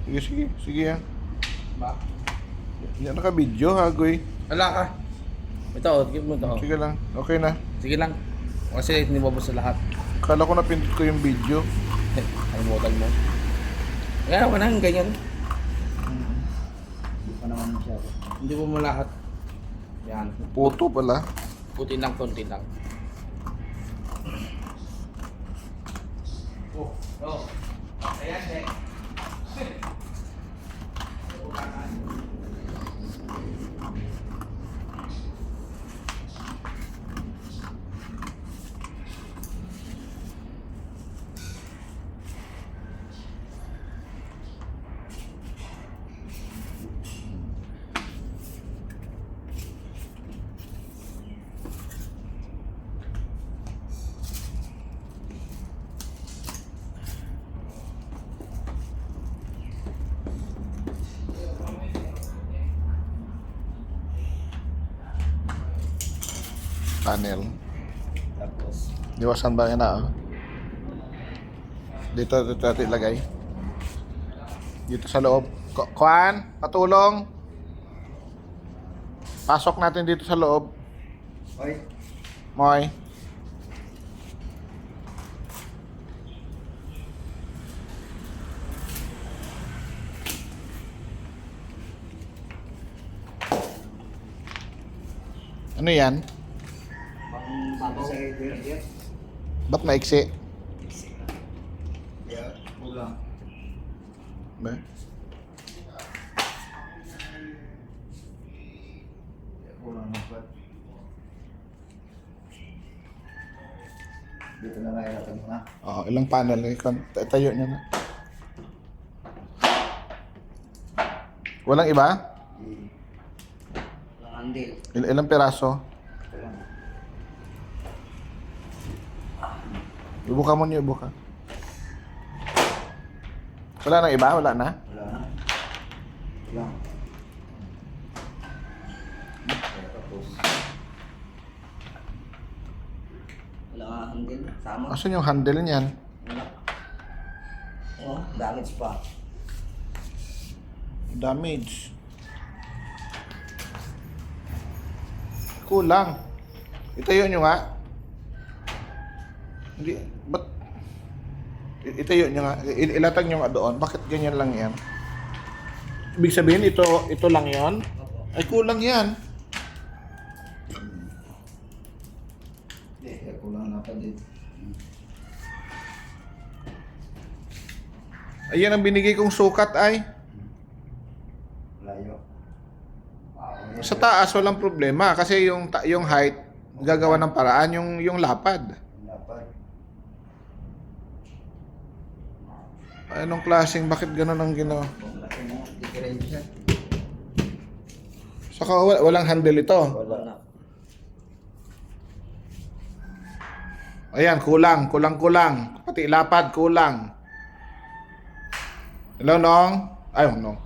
Sige, sige. Sige yan. Ba? Yan naka-video ha, Goy. Wala ka. Ito, give mo ito. Sige lang. Okay na. Sige lang. Kasi hindi mo sa lahat. Kala ko napindot ko yung video. Kalimutan mo. Kaya wala nang ganyan. Hindi pa naman masyado. Hindi mo lahat. Yan. Puto pala. Puti lang, konti lang. Oh. Ayan, eh. Panel. Tapos, Iwasan ba na oh? Dito natin ilagay. Dito sa loob. Kuan, patulong. Pasok natin dito sa loob. oy, Moy. Ano yan? pang sa header, yeah. Ba't maiksi? Yeah, kulang. Ba? Yeah, kulang na pa. Dito na lang natin muna. Oo, ilang panel eh. Tayo nyo na. Walang iba? Walang handle. Ilang piraso? Ito lang. Ibuka mo niyo, ibuka. Wala nang iba? Wala na? Wala na. Ito lang. Okay, tapos. Wala nga handle. Sama. Asan yung handle niyan? Wala. Oh, damage pa. Damage. Kulang. Itayo nyo nga. Hindi, ba't? Itayo nyo nga. Ilatag nyo nga doon. Bakit ganyan lang yan? Ibig sabihin, ito lang yon. Opo. Ay, kulang yan. Hindi, kulang na pa dito. Ayan ang binigay kong sukat ay. Layo. Wow. Sa taas, walang problema. Kasi yung height, gagawa ng paraan. Yung lapad. Dapat. Anong klaseng, bakit ganun ang ginawa? Kung laki mo, diferensya. Saka walang handle ito. Wala na. Ayan, kulang. Pati lapad, kulang. Hello, Nong? Ay, Nong.